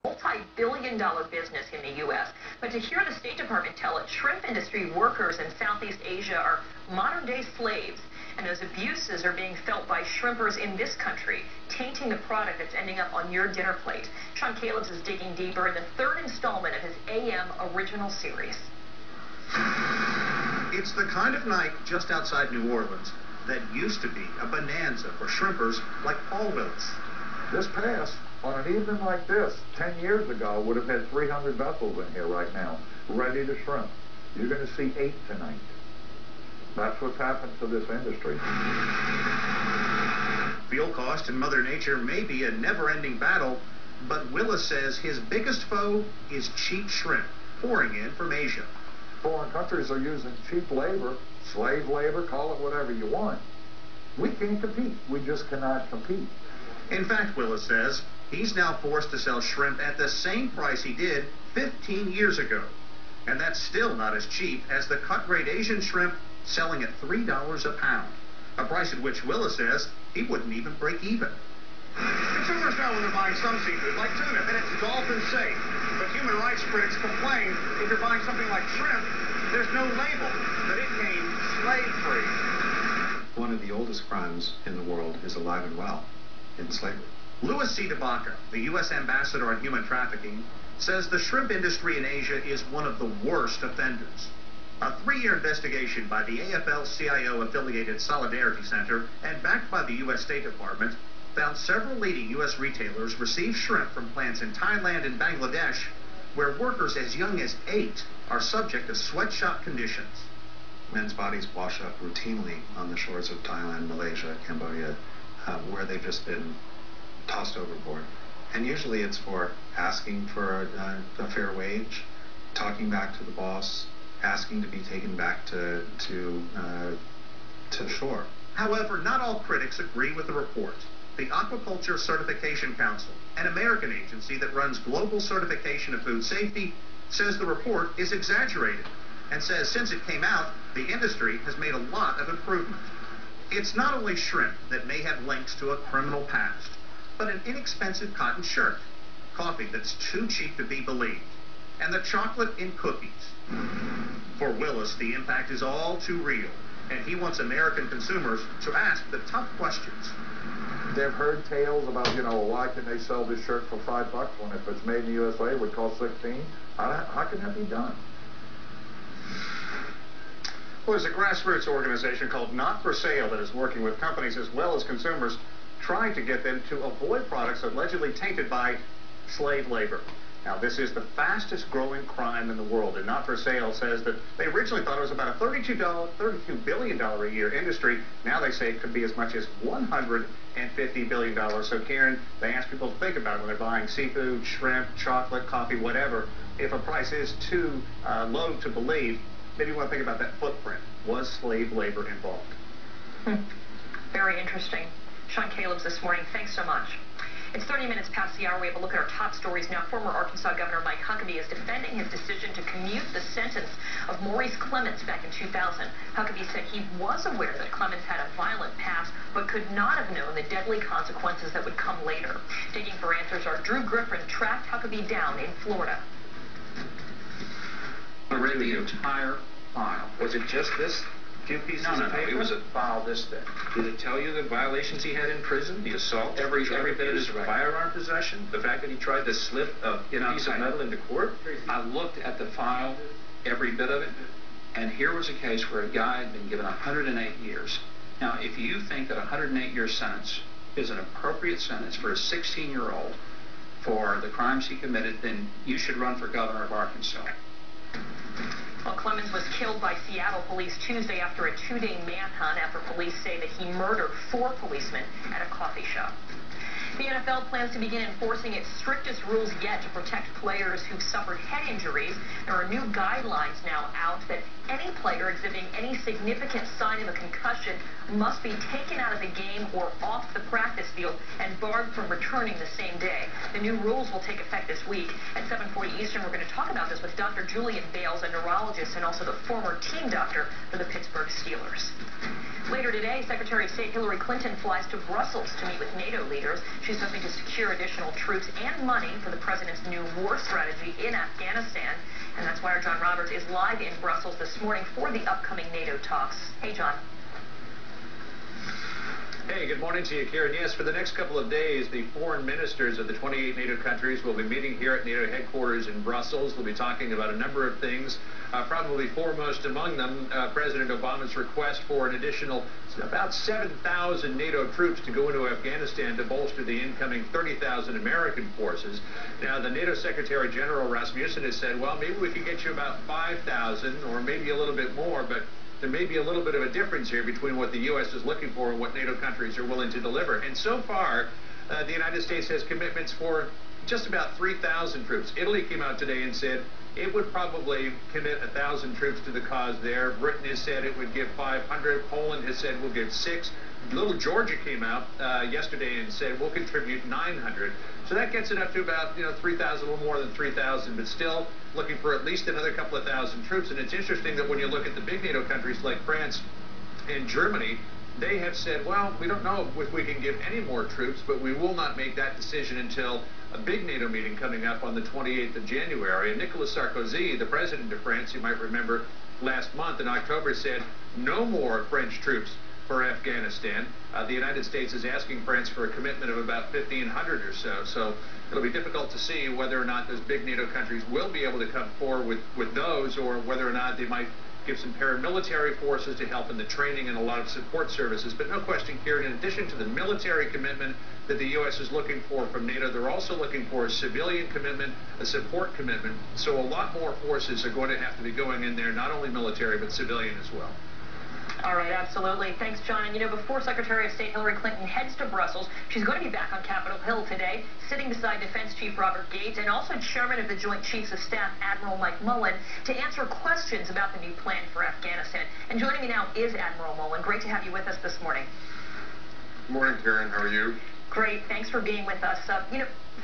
Multi-billion-dollar business in the U.S. But to hear the State Department tell it, shrimp industry workers in Southeast Asia are modern-day slaves, and those abuses are being felt by shrimpers in this country, tainting the product that's ending up on your dinner plate. Sean Calebs is digging deeper in the third installment of his AM original series. It's the kind of night just outside New Orleans that used to be a bonanza for shrimpers like Paul Willis. This pass, on an evening like this, 10 years ago, would have had 300 vessels in here right now, ready to shrimp. You're going to see 8 tonight. That's what's happened to this industry. Fuel cost and Mother Nature may be a never-ending battle, but Willis says his biggest foe is cheap shrimp pouring in from Asia. Foreign countries are using cheap labor, slave labor, call it whatever you want. We can't compete. We just cannot compete. In fact, Willis says, he's now forced to sell shrimp at the same price he did 15 years ago. And that's still not as cheap as the cut-rate Asian shrimp selling at $3 a pound, a price at which Willis says he wouldn't even break even. Consumers know when they're buying some seafood, like tuna, that it's dolphin safe. But human rights critics complain if you're buying something like shrimp, there's no label that it came slave-free. One of the oldest crimes in the world is alive and well in slavery. Louis C. DeBaca, the U.S. ambassador on human trafficking, says the shrimp industry in Asia is one of the worst offenders. A 3-year investigation by the AFL-CIO-affiliated Solidarity Center and backed by the U.S. State Department found several leading U.S. retailers receive shrimp from plants in Thailand and Bangladesh, where workers as young as 8 are subject to sweatshop conditions. Men's bodies wash up routinely on the shores of Thailand, Malaysia, Cambodia, where they've just been tossed overboard. And usually it's for asking for a fair wage, talking back to the boss, asking to be taken back to shore. However, not all critics agree with the report. The Aquaculture Certification Council, an American agency that runs global certification of food safety, says the report is exaggerated and says since it came out, the industry has made a lot of improvement. It's not only shrimp that may have links to a criminal past, but an inexpensive cotton shirt, coffee that's too cheap to be believed, and the chocolate in cookies. For Willis, the impact is all too real, and he wants American consumers to ask the tough questions. They've heard tales about, why can they sell this shirt for $5 when if it's made in the USA it would cost $16? How can that be done? Well, there's a grassroots organization called Not For Sale that is working with companies as well as consumers, trying to get them to avoid products allegedly tainted by slave labor. Now, this is the fastest growing crime in the world, and Not For Sale says that they originally thought it was about a $32 billion a year industry. Now they say it could be as much as $150 billion. So, Karen, they ask people to think about it when they're buying seafood, shrimp, chocolate, coffee, whatever. If a price is too low to believe, maybe you want to think about that footprint. Was slave labor involved? Very interesting. Sean Calebs this morning, thanks so much. It's 30 minutes past the hour. We have a look at our top stories now. Former Arkansas Governor Mike Huckabee is defending his decision to commute the sentence of Maurice Clemens back in 2000. Huckabee said he was aware that Clemens had a violent past, but could not have known the deadly consequences that would come later. Digging for answers, our Drew Griffin tracked Huckabee down in Florida. I read the entire file. Was it just this few pieces of paper? It was a file this thick. Did it tell you the violations he had in prison, the assault, every bit of his firearm possession, the fact that he tried to slip a piece of metal into court? I looked at the file, every bit of it, and here was a case where a guy had been given 108 years. Now, if you think that a 108-year sentence is an appropriate sentence for a 16-year-old for the crimes he committed, then you should run for governor of Arkansas. Well, Clemens was killed by Seattle police Tuesday after a 2-day manhunt after police say that he murdered 4 policemen at a coffee shop. The NFL plans to begin enforcing its strictest rules yet to protect players who've suffered head injuries. There are new guidelines now out that any player exhibiting any significant sign of a concussion must be taken out of the game or off the practice field and barred from returning the same day. The new rules will take effect this week. At 7:40 Eastern, we're going to talk about this with Dr. Julian Bales, a neurologist and also the former team doctor for the Pittsburgh Steelers. Later today, Secretary of State Hillary Clinton flies to Brussels to meet with NATO leaders. She's hoping to secure additional troops and money for the president's new war strategy in Afghanistan. And that's why our John Roberts is live in Brussels this morning for the upcoming NATO talks. Hey, John. Hey, good morning to you, Karen. Yes, for the next couple of days, the foreign ministers of the 28 NATO countries will be meeting here at NATO headquarters in Brussels. They'll be talking about a number of things, probably foremost among them, President Obama's request for an additional about 7,000 NATO troops to go into Afghanistan to bolster the incoming 30,000 American forces. Now, the NATO Secretary General Rasmussen has said, well, maybe we could get you about 5,000 or maybe a little bit more, but there may be a little bit of a difference here between what the U.S. is looking for and what NATO countries are willing to deliver. And so far, the United States has commitments for just about 3,000 troops. Italy came out today and said it would probably commit 1,000 troops to the cause there. Britain has said it would give 500. Poland has said we'll give 6. Little Georgia came out yesterday and said we'll contribute 900. So that gets it up to about 3,000, a little more than 3,000, but still looking for at least another couple of thousand troops. And it's interesting that when you look at the big NATO countries like France and Germany, they have said, well, we don't know if we can give any more troops, but we will not make that decision until a big NATO meeting coming up on the 28th of January. And Nicolas Sarkozy, the president of France, you might remember last month in October, said no more French troops for Afghanistan. The United States is asking France for a commitment of about 1,500 or so. So it'll be difficult to see whether or not those big NATO countries will be able to come forward with those, or whether or not they might give some paramilitary forces to help in the training and a lot of support services. But no question, Kieran, in addition to the military commitment that the U.S. is looking for from NATO, they're also looking for a civilian commitment, a support commitment. So a lot more forces are going to have to be going in there, not only military, but civilian as well. All right, absolutely. Thanks, John. And before Secretary of State Hillary Clinton heads to Brussels, she's going to be back on Capitol Hill today, sitting beside Defense Chief Robert Gates and also Chairman of the Joint Chiefs of Staff, Admiral Mike Mullen, to answer questions about the new plan for Afghanistan. And joining me now is Admiral Mullen. Great to have you with us this morning. Good morning, Karen. How are you? Great. Thanks for being with us.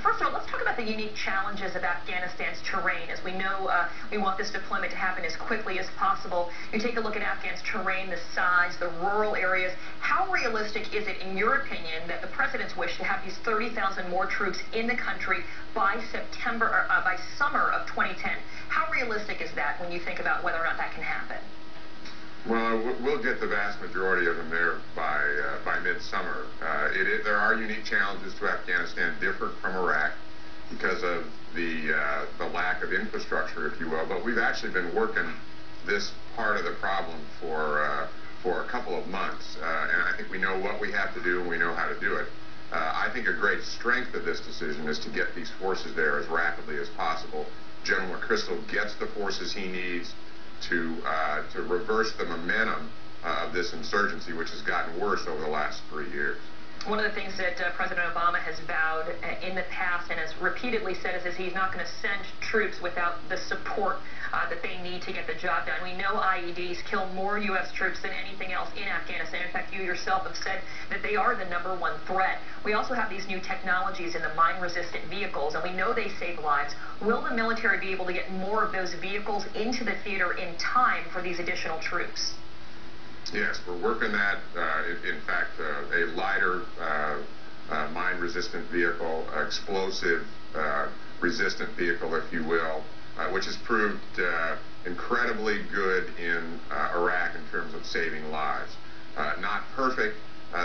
First of all, let's talk about the unique challenges of Afghanistan's terrain. As we know, we want this deployment to happen as quickly as possible. You take a look at Afghan's terrain, the size, the rural areas. How realistic is it, in your opinion, that the president's wish to have these 30,000 more troops in the country by by summer of 2010? How realistic is that when you think about whether or not that can happen? Well, we'll get the vast majority of them there by midsummer. There are unique challenges to Afghanistan, different from Iraq, because of the lack of infrastructure, if you will. But we've actually been working this part of the problem for a couple of months, and I think we know what we have to do and we know how to do it. I think a great strength of this decision is to get these forces there as rapidly as possible. General McChrystal gets the forces he needs to reverse the momentum of this insurgency, which has gotten worse over the last 3 years. One of the things that President Obama has vowed in the past and has repeatedly said is he's not going to send troops without the support that they need to get the job done. We know IEDs kill more U.S. troops than anything else in Afghanistan. In fact, you yourself have said that they are the #1 threat. We also have these new technologies in the mine-resistant vehicles, and we know they save lives. Will the military be able to get more of those vehicles into the theater in time for these additional troops? Yes, we're working that. In fact, a lighter mine-resistant vehicle, explosive-resistant vehicle, if you will, which has proved incredibly good in Iraq in terms of saving lives. Not perfect.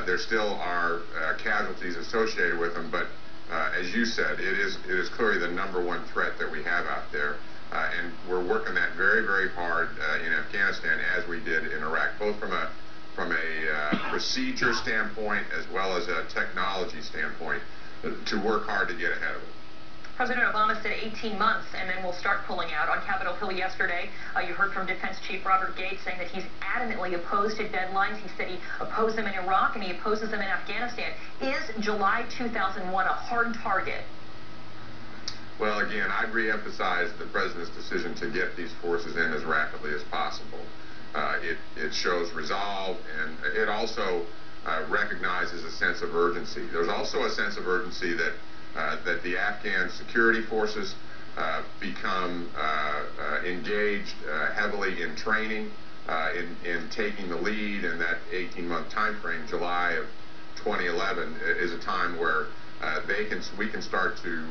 There still are casualties associated with them, but as you said, it is clearly the #1 threat that we have out there. And we're working that very, very hard in Afghanistan, as we did in Iraq, both from a procedure standpoint as well as a technology standpoint, to work hard to get ahead of it. President Obama said 18 months, and then we'll start pulling out. On Capitol Hill yesterday, you heard from Defense Chief Robert Gates saying that he's adamantly opposed to deadlines. He said he opposed them in Iraq, and he opposes them in Afghanistan. Is July 2001 a hard target? Well, again, I'd reemphasize the president's decision to get these forces in as rapidly as possible. It shows resolve, and it also recognizes a sense of urgency. There's also a sense of urgency that the Afghan security forces become engaged heavily in training, in taking the lead in that 18-month time frame. July of 2011 is a time where we can start to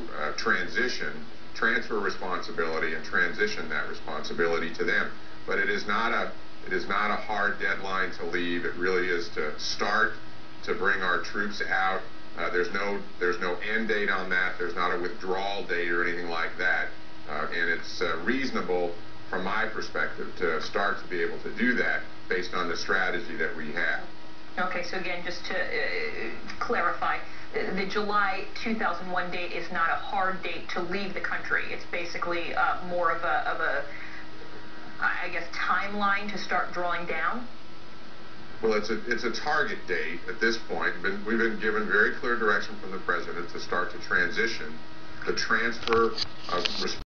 transfer responsibility and transition that responsibility to them. But it is not a hard deadline to leave. It really is to start to bring our troops out. There's no end date on that. There's not a withdrawal date or anything like that. And it's reasonable from my perspective to start to be able to do that based on the strategy that we have. Okay, so again, just to clarify, the July 2001 date is not a hard date to leave the country. It's basically more of a, I guess, timeline to start drawing down? Well, it's a target date at this point. We've been given very clear direction from the President to start to transition the transfer of responsibility